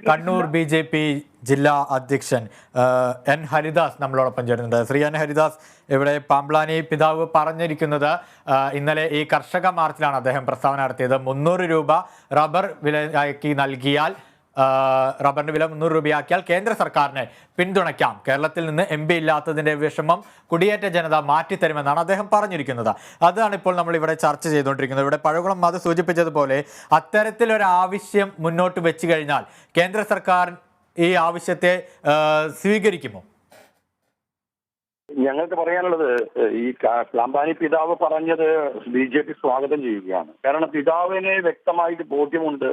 Kannur BJP ജില്ലാ അധ്യക്ഷൻ N Haridas നമ്മളോടൊപ്പം ചേരുന്നുണ്ട്. ശ്രീ എൻ ഹരിദാസ്, ഇവിടെ പാംപ്ലാനി പിതാവ് പറഞ്ഞിരിക്കുന്നത് ഇന്നലെ ഈ കർഷക മാർച്ചിലാണ് അദ്ദേഹം പ്രസ്താവന നടത്തിയത്. 300 രൂപ റബ്ബർ വിലയാക്കി നൽകിയാൽ, റബ്ബറിന് വില 300 രൂപയാക്കിയാൽ കേന്ദ്ര സർക്കാരിനെ പിന്തുണയ്ക്കാം. കേരളത്തിൽ നിന്ന് MP ഇല്ലാത്തതിന്റെ വിഷമം കുടിയേറ്റ ജനത മാറ്റിത്തരുമെന്നാണ് അദ്ദേഹം പറഞ്ഞിരിക്കുന്നത്. അതാണ് ഇപ്പോൾ നമ്മൾ ഇവിടെ ചർച്ച ചെയ്തുകൊണ്ടിരിക്കുന്നത്. ഇവിടെ പഴകുളം അത് സൂചിപ്പിച്ചതുപോലെ അത്തരത്തിലൊരു ആവശ്യം മുന്നോട്ട് വെച്ച് കഴിഞ്ഞാൽ കേന്ദ്ര സർക്കാർ ഈ ആവശ്യത്തെ സ്വീകരിക്കുമോ? ഞങ്ങൾക്ക് പറയാനുള്ളത്, ഈ പാംപ്ലാനി പിതാവ് പറഞ്ഞത് BJP സ്വാഗതം ചെയ്യുകയാണ്. കാരണം പിതാവിനെ വ്യക്തമായിട്ട് ബോധ്യമുണ്ട്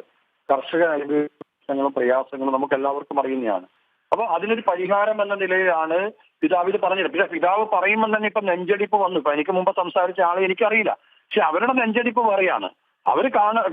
കർഷക അനുഭവങ്ങളും പ്രയാസങ്ങളും നമുക്ക് എല്ലാവർക്കും അറിയുന്നതാണ്. അപ്പൊ അതിനൊരു പരിഹാരം എന്ന നിലയിലാണ് പിതാവ് ഇത് പറഞ്ഞത്. പിന്നെ പിതാവ് പറയുമ്പോൾ തന്നെ ഇപ്പൊ നെഞ്ചടിപ്പ് വന്നു. ഇപ്പൊ എനിക്ക് മുമ്പ് സംസാരിച്ച ആളെ എനിക്കറിയില്ല, പക്ഷെ അവരുടെ നെഞ്ചടിപ്പ് പറയാണ്. അവർ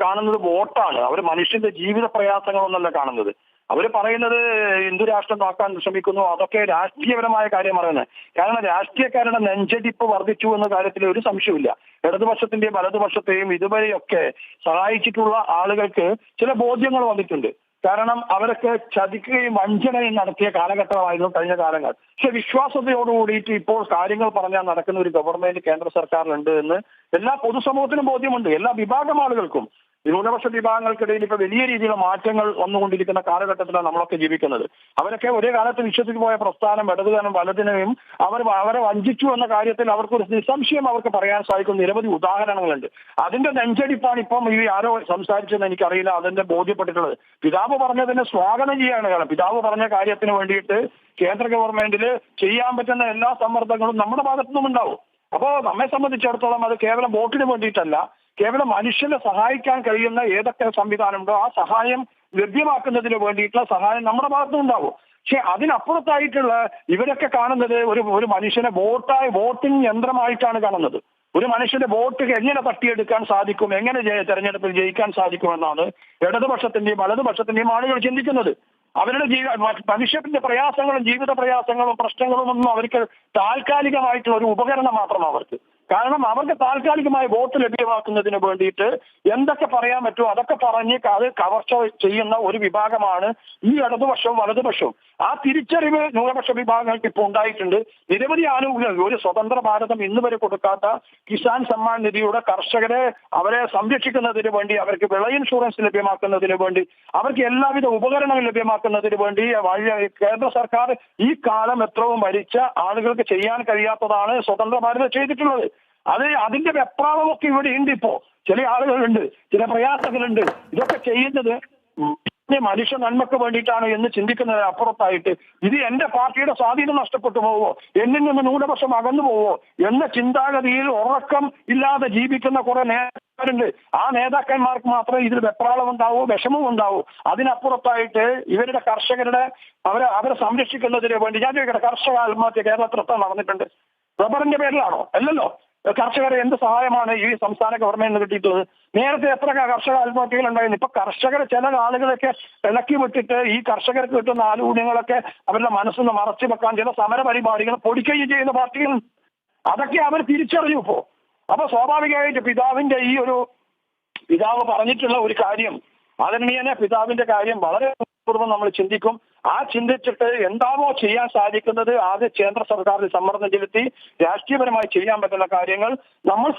കാണുന്നത് വോട്ടാണ്. അവർ മനുഷ്യന്റെ ജീവിത പ്രയാസങ്ങളൊന്നല്ല കാണുന്നത്. അവർ പറയുന്നത് ഹിന്ദു രാഷ്ട്രം നോക്കാൻ ശ്രമിക്കുന്നു, അതൊക്കെ രാഷ്ട്രീയപരമായ കാര്യം പറയുന്നത്. കാരണം രാഷ്ട്രീയക്കാരുടെ നെഞ്ചടിപ്പ് വർദ്ധിച്ചു എന്ന കാര്യത്തിൽ ഒരു സംശയമില്ല. ഇടതുപക്ഷത്തിന്റെയും വലതുപക്ഷത്തെയും ഇതുവരെയൊക്കെ സഹായിച്ചിട്ടുള്ള ആളുകൾക്ക് ചില ബോധ്യങ്ങൾ വന്നിട്ടുണ്ട്. കാരണം അവരൊക്കെ ചതിക്കുകയും വഞ്ചനയും നടത്തിയ കാലഘട്ടമായിരുന്നു കഴിഞ്ഞ കാലങ്ങൾ. പക്ഷെ വിശ്വാസതയോടുകൂടിയിട്ട് ഇപ്പോൾ കാര്യങ്ങൾ പറഞ്ഞാൽ നടക്കുന്ന ഒരു ഗവൺമെന്റ് കേന്ദ്ര സർക്കാരിലുണ്ട് എന്ന് എല്ലാ പൊതുസമൂഹത്തിനും ബോധ്യമുണ്ട്. എല്ലാ വിഭാഗം ആളുകൾക്കും, ന്യൂനപക്ഷ വിഭാഗങ്ങൾക്കിടയിൽ ഇപ്പൊ വലിയ രീതിയിലുള്ള മാറ്റങ്ങൾ വന്നുകൊണ്ടിരിക്കുന്ന കാലഘട്ടത്തിലാണ് നമ്മളൊക്കെ ജീവിക്കുന്നത്. അവരൊക്കെ ഒരേ കാലത്ത് വിശ്വസിച്ചു പോയ പ്രസ്ഥാനം ഇടതുകാലം വലതിനെയും അവരെ വഞ്ചിച്ചു എന്ന കാര്യത്തിൽ അവർക്കൊരു നിസ്സംശയം അവർക്ക് പറയാൻ സാധിക്കുന്ന നിരവധി ഉദാഹരണങ്ങളുണ്ട്. അതിന്റെ നെഞ്ചടിപ്പാണ് ഇപ്പം ഈ ആരോ സംസാരിച്ചെന്ന് എനിക്കറിയില്ല അതിന്റെ ബോധ്യപ്പെട്ടിട്ടുള്ളത്. പിതാവ് പറഞ്ഞതിനെ സ്വാഗതം ചെയ്യാണ്. കാരണം പിതാവ് പറഞ്ഞ കാര്യത്തിന് വേണ്ടിയിട്ട് കേന്ദ്ര ഗവൺമെന്റിൽ ചെയ്യാൻ പറ്റുന്ന എല്ലാ സമ്മർദ്ദങ്ങളും നമ്മുടെ ഭാഗത്തുനിന്നും ഉണ്ടാവും. അപ്പോൾ നമ്മെ സംബന്ധിച്ചിടത്തോളം അത് കേവലം വോട്ടിന് വേണ്ടിയിട്ടല്ല, കേവലം മനുഷ്യനെ സഹായിക്കാൻ കഴിയുന്ന ഏതൊക്കെ സംവിധാനമുണ്ടോ ആ സഹായം ലഭ്യമാക്കുന്നതിന് വേണ്ടിയിട്ടുള്ള സഹായം നമ്മുടെ ഭാഗത്തുനിന്നുണ്ടാവും. പക്ഷെ അതിനപ്പുറത്തായിട്ടുള്ള ഇവരൊക്കെ കാണുന്നത് ഒരു മനുഷ്യനെ വോട്ടിംഗ് യന്ത്രമായിട്ടാണ് കാണുന്നത്. ഒരു മനുഷ്യന്റെ വോട്ട് എങ്ങനെ തട്ടിയെടുക്കാൻ സാധിക്കും, എങ്ങനെ തെരഞ്ഞെടുപ്പിൽ ജയിക്കാൻ സാധിക്കുമെന്നാണ് ഇടതുപക്ഷത്തിന്റെയും വലതുപക്ഷത്തിന്റെയും ആളുകൾ ചിന്തിക്കുന്നത്. അവരുടെ മനുഷ്യന്റെ പ്രയാസങ്ങളും ജീവിത പ്രയാസങ്ങളും പ്രശ്നങ്ങളും ഒന്നും അവർക്ക് താൽക്കാലികമായിട്ടുള്ള ഒരു ഉപകരണം മാത്രം അവർക്ക്. കാരണം അവർക്ക് താൽക്കാലികമായ വോട്ട് ലഭ്യമാക്കുന്നതിന് വേണ്ടിയിട്ട് എന്തൊക്കെ പറയാൻ പറ്റുമോ അതൊക്കെ പറഞ്ഞ് അത് കവർച്ച ചെയ്യുന്ന ഒരു വിഭാഗമാണ് ഈ ഇടതുപക്ഷവും വലതുപക്ഷവും. ആ തിരിച്ചറിവ് ന്യൂനപക്ഷ വിഭാഗങ്ങൾക്ക് ഇപ്പോൾ ഉണ്ടായിട്ടുണ്ട്. നിരവധി ആനുകൂല്യങ്ങൾ ഒരു സ്വതന്ത്ര ഭാരതം ഇന്ന് വരെ കൊടുക്കാത്ത കിസാൻ സമ്മാൻ നിധിയുടെ കർഷകരെ അവരെ സംരക്ഷിക്കുന്നതിന് വേണ്ടി, അവർക്ക് വിള ഇൻഷുറൻസ് ലഭ്യമാക്കുന്നതിന് വേണ്ടി, അവർക്ക് എല്ലാവിധ ഉപകരണങ്ങൾ ലഭ്യമാക്കുന്നതിന് വേണ്ടി കേന്ദ്ര സർക്കാർ ഈ കാലം എത്രയും ഭരിച്ച ആളുകൾക്ക് ചെയ്യാൻ കഴിയാത്തതാണ് സ്വതന്ത്ര ഭാരതം ചെയ്തിട്ടുള്ളത്. അതിന്റെ വെപ്രാളമൊക്കെ ഇവിടെ ഉണ്ട്. ഇപ്പോ ചില ആളുകളുണ്ട്, ചില പ്രയാസങ്ങളുണ്ട്. ഇതൊക്കെ ചെയ്യുന്നത് മനുഷ്യ നന്മക്ക് വേണ്ടിയിട്ടാണ് എന്ന് ചിന്തിക്കുന്നതിന് അപ്പുറത്തായിട്ട് ഇത് എന്റെ പാർട്ടിയുടെ സ്വാധീനം നഷ്ടപ്പെട്ടു പോവോ, എന്നിൽ നിന്ന് ന്യൂനപക്ഷം അകന്നു പോവോ എന്ന ചിന്താഗതിയിൽ ഉറക്കം ഇല്ലാതെ ജീവിക്കുന്ന കുറെ നേതാക്കന്മാരുണ്ട്. ആ നേതാക്കന്മാർക്ക് മാത്രമേ ഇതിൽ വെപ്രാളം ഉണ്ടാവൂ, വിഷമവും ഉണ്ടാവൂ. അതിനപ്പുറത്തായിട്ട് ഇവരുടെ കർഷകരുടെ അവരെ സംരക്ഷിക്കുന്നതിന് വേണ്ടി ഞാൻ ചോദിക്കട്ടെ, കർഷക ആത്മഹത്യ കേരളത്തിൽ എത്ര നടന്നിട്ടുണ്ട്? റബ്ബറിന്റെ പേരിലാണോ? അല്ലല്ലോ. കർഷകരെ എന്ത് സഹായമാണ് ഈ സംസ്ഥാന ഗവൺമെന്റിന് കിട്ടിയിട്ടുള്ളത്? നേരത്തെ എത്ര കർഷക ആത്മഹത്യകൾ ഉണ്ടായിരുന്നു? ഇപ്പൊ കർഷകരെ ചില ആളുകളൊക്കെ ഇളക്കി വിട്ടിട്ട് ഈ കർഷകർക്ക് കിട്ടുന്ന ആനുകൂല്യങ്ങളൊക്കെ അവരുടെ മനസ്സിൽ മറച്ചു വെക്കാൻ ചില സമര പരിപാടികൾ പൊടിക്കുകയും ചെയ്യുന്ന പാർട്ടികൾ, അതൊക്കെ അവർ തിരിച്ചറിഞ്ഞു ഇപ്പോ. അപ്പൊ സ്വാഭാവികമായിട്ട് പിതാവ് പറഞ്ഞിട്ടുള്ള ഒരു കാര്യം ആദരണീയനെ പിതാവിന്റെ കാര്യം വളരെ പൂർവ്വം നമ്മൾ ചിന്തിക്കും. ആ ചിന്തിച്ചിട്ട് എന്താണോ ചെയ്യാൻ സാധിക്കുന്നത് ആദ്യം കേന്ദ്ര സർക്കാരിൽ സമ്മർദ്ദം ചെലുത്തി രാഷ്ട്രീയപരമായി ചെയ്യാൻ പറ്റുന്ന കാര്യങ്ങൾ നമ്മുടെ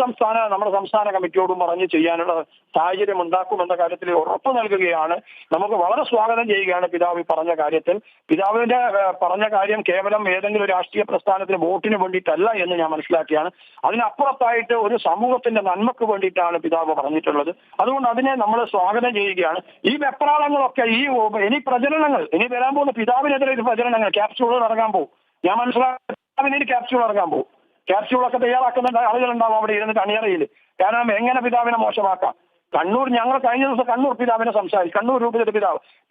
സംസ്ഥാന കമ്മിറ്റിയോടും പറഞ്ഞ് ചെയ്യാനുള്ള സാഹചര്യം ഉണ്ടാക്കുമെന്ന കാര്യത്തിൽ ഉറപ്പ് നൽകുകയാണ്. നമുക്ക് വളരെ സ്വാഗതം ചെയ്യുകയാണ് പിതാവ് പറഞ്ഞ കാര്യത്തിൽ. പിതാവിന്റെ പറഞ്ഞ കാര്യം കേവലം ഏതെങ്കിലും ഒരു രാഷ്ട്രീയ പ്രസ്ഥാനത്തിന് വോട്ടിന് വേണ്ടിയിട്ടല്ല എന്ന് ഞാൻ മനസ്സിലാക്കിയാണ്. അതിനപ്പുറത്തായിട്ട് ഒരു സമൂഹത്തിന്റെ നന്മക്ക് വേണ്ടിയിട്ടാണ് പിതാവ് പറഞ്ഞിട്ടുള്ളത്. അതുകൊണ്ട് അതിനെ നമ്മൾ സ്വാഗതം ചെയ്യുകയാണ്. ഈ വെപ്രാളങ്ങളൊക്കെ ഇനി വരാൻ പോകുന്ന പിതാവിനെതിരെ പ്രചരണങ്ങൾ ക്യാപ്സ്യൂളുകൾ ഇറങ്ങാൻ പോകും. ഞാൻ മനസ്സിലാക്കി ക്യാപ്സ്യൂൾ ഇറങ്ങാൻ പോകും. ക്യാപ്സ്യൂളൊക്കെ തയ്യാറാക്കുന്ന ആളുകളുണ്ടാവും അവിടെ ഇരുന്നിട്ട് അണിയറയിൽ. കാരണം എങ്ങനെ പിതാവിനെ മോശമാക്കാം. ഞങ്ങൾ കഴിഞ്ഞ ദിവസം കണ്ണൂർ പിതാവിനെ സംസാരിച്ചു. കണ്ണൂർ രൂപതയുടെ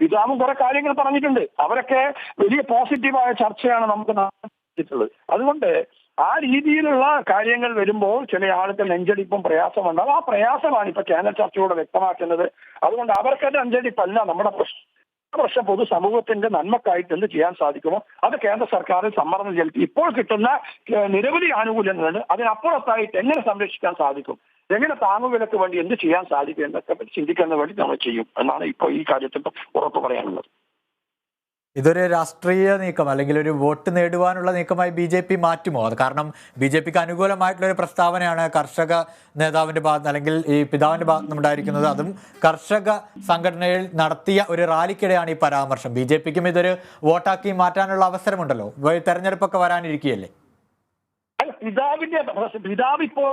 പിതാവും കുറെ കാര്യങ്ങൾ പറഞ്ഞിട്ടുണ്ട്. അവരൊക്കെ വലിയ പോസിറ്റീവായ ചർച്ചയാണ് നമുക്ക് നടത്തിയിട്ടുള്ളത്. അതുകൊണ്ട് ആ രീതിയിലുള്ള കാര്യങ്ങൾ വരുമ്പോൾ ചില ആൾക്ക് നെഞ്ചടിപ്പും പ്രയാസമുണ്ടാവും. ആ പ്രയാസമാണ് ഇപ്പൊ ചാനൽ ചർച്ചയോടെ വ്യക്തമാക്കുന്നത്. അതുകൊണ്ട് അവർക്ക് നെഞ്ചടിപ്പല്ല നമ്മുടെ പ്രശ്നം പൊതുസമൂഹത്തിന്റെ നന്മക്കായിട്ട് എന്ത് ചെയ്യാൻ സാധിക്കുമോ അത് കേന്ദ്ര സർക്കാരിൽ സമ്മർദ്ദം ചെലുത്തി ഇപ്പോൾ കിട്ടുന്ന നിരവധി ആനുകൂല്യങ്ങളുണ്ട്. അതിനപ്പുറത്തായിട്ട് എങ്ങനെ സംരക്ഷിക്കാൻ സാധിക്കും എങ്ങനെ താങ്ങുവിലക്ക് വേണ്ടി എന്ത് ചെയ്യാൻ സാധിക്കും എന്നൊക്കെ ചിന്തിക്കാൻ വേണ്ടി നമ്മൾ ചെയ്യും എന്നാണ് ഇപ്പോൾ ഈ കാര്യത്തിൽ ഉറപ്പ് പറയാനുള്ളത്. ഇതൊരു രാഷ്ട്രീയ നീക്കം അല്ലെങ്കിൽ ഒരു വോട്ട് നേടുവാനുള്ള നീക്കമായി BJP മാറ്റുമോ? അത് കാരണം BJPക്ക് അനുകൂലമായിട്ടുള്ള ഒരു പ്രസ്താവനയാണ് കർഷക നേതാവിന്റെ ഭാഗത്ത് അല്ലെങ്കിൽ ഈ പിതാവിന്റെ ഭാഗത്ത് ഉണ്ടായിരിക്കുന്നത്. അതും കർഷക സംഘടനയിൽ നടത്തിയ ഒരു റാലിക്കിടെയാണ് ഈ പരാമർശം. BJPക്കും ഇതൊരു വോട്ടാക്കി മാറ്റാനുള്ള അവസരമുണ്ടല്ലോ, തെരഞ്ഞെടുപ്പൊക്കെ വരാനിരിക്കുകയല്ലേ. പിതാവ് ഇപ്പോൾ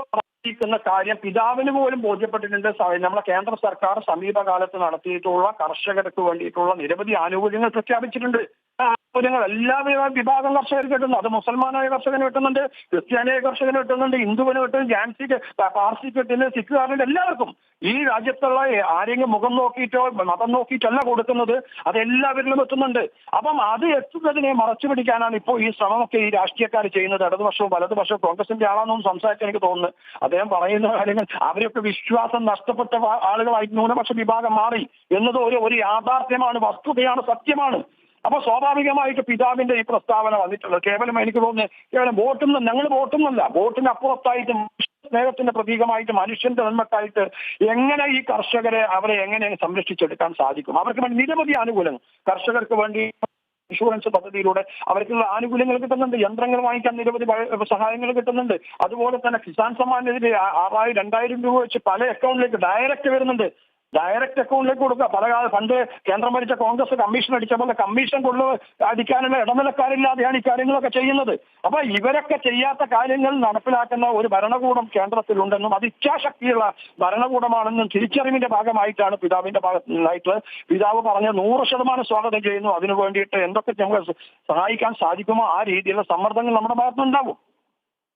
ുന്ന കാര്യം പിതാവിന് പോലും ബോധ്യപ്പെട്ടിട്ടുണ്ട്. നമ്മളെ കേന്ദ്ര സർക്കാർ സമീപകാലത്ത് നടത്തിയിട്ടുള്ള കർഷകർക്ക് വേണ്ടിയിട്ടുള്ള നിരവധി ആനുകൂല്യങ്ങൾ പ്രഖ്യാപിച്ചിട്ടുണ്ട്. ആനുകൂല്യങ്ങൾ എല്ലാ വിഭാഗം കർഷകർക്ക് കിട്ടുന്നു. അത് മുസൽമാനായ കർഷകന് കിട്ടുന്നുണ്ട്, ക്രിസ്ത്യാനിയായ കർഷകന് കിട്ടുന്നുണ്ട്, ഹിന്ദുവിന് കിട്ടുന്നു, ജാൻസിക്ക് പാർസിക്ക് കിട്ടുന്നു, സിഖുകാരനുണ്ട്, എല്ലാവർക്കും. ഈ രാജ്യത്തുള്ള ആരെങ്കിലും മുഖം നോക്കിയിട്ടോ മതം നോക്കിയിട്ടല്ല കൊടുക്കുന്നത്, അത് എല്ലാവരിലും എത്തുന്നുണ്ട്. അപ്പം അത് എത്തുന്നതിനെ മറച്ചു പിടിക്കാനാണ് ഇപ്പോൾ ഈ ശ്രമമൊക്കെ ഈ രാഷ്ട്രീയക്കാർ ചെയ്യുന്നത്. ഇടതുപക്ഷവും വലതുപക്ഷവും കോൺഗ്രസിന്റെ ആളാണെന്നും സംസാരിച്ച് എനിക്ക് തോന്നുന്നു. അദ്ദേഹം പറയുന്ന കാര്യങ്ങൾ അവരൊക്കെ വിശ്വാസം നഷ്ടപ്പെട്ട ആളുകളായി ന്യൂനപക്ഷ വിഭാഗം മാറി എന്നത് ഒരു യാഥാർത്ഥ്യമാണ്, വസ്തുതയാണ്, സത്യമാണ്. അപ്പൊ സ്വാഭാവികമായിട്ട് പിതാവിന്റെ ഈ പ്രസ്താവന വന്നിട്ടുള്ളത് കേവലം എനിക്ക് തോന്നുന്നു കേവലം ഞങ്ങൾ വോട്ടുന്നല്ല, വോട്ടിന് അപ്പുറത്തായിട്ട് സ്നേഹത്തിന്റെ പ്രതീകമായിട്ട് മനുഷ്യന്റെ നന്മക്കായിട്ട് എങ്ങനെ ഈ കർഷകരെ അവരെ എങ്ങനെ സംരക്ഷിച്ചെടുക്കാൻ സാധിക്കും. അവർക്ക് വേണ്ടി നിരവധി ആനുകൂല്യങ്ങൾ കർഷകർക്ക് വേണ്ടി ഇൻഷുറൻസ് പദ്ധതിയിലൂടെ അവർക്കുള്ള ആനുകൂല്യങ്ങൾ കിട്ടുന്നുണ്ട്, യന്ത്രങ്ങൾ വാങ്ങിക്കാൻ നിരവധി സഹായങ്ങൾ കിട്ടുന്നുണ്ട്. അതുപോലെ തന്നെ കിസാൻ സമ്മാൻ നിധി 2000 രൂപ വെച്ച് പല അക്കൗണ്ടിലേക്ക് ഡയറക്റ്റ് വരുന്നുണ്ട്. ഡയറക്റ്റ് അക്കൗണ്ടിലേക്ക് കൊടുക്കുക. പണ്ട് കേന്ദ്രം ഭരിച്ച കോൺഗ്രസ് കമ്മീഷൻ അടിച്ച പോലെ കമ്മീഷൻ അടിക്കാനുള്ള ഇടനിലക്കാരില്ലാതെയാണ് ഈ കാര്യങ്ങളൊക്കെ ചെയ്യുന്നത്. അപ്പൊ ഇവരൊക്കെ ചെയ്യാത്ത കാര്യങ്ങൾ നടപ്പിലാക്കുന്ന ഒരു ഭരണകൂടം കേന്ദ്രത്തിലുണ്ടെന്നും അത് ഇച്ഛാശക്തിയുള്ള ഭരണകൂടമാണെന്നും തിരിച്ചറിവിന്റെ ഭാഗമായിട്ടാണ് പിതാവിന്റെ ഭാഗത്തുനിന്നായിട്ട് പിതാവ് പറഞ്ഞ 100% സ്വാഗതം ചെയ്യുന്നു. അതിനു വേണ്ടിയിട്ട് എന്തൊക്കെ ഞങ്ങൾ സഹായിക്കാൻ സാധിക്കുമോ ആ രീതിയിലുള്ള സമ്മർദ്ദങ്ങൾ നമ്മുടെ ഭാഗത്തുനിന്നുണ്ടാവും.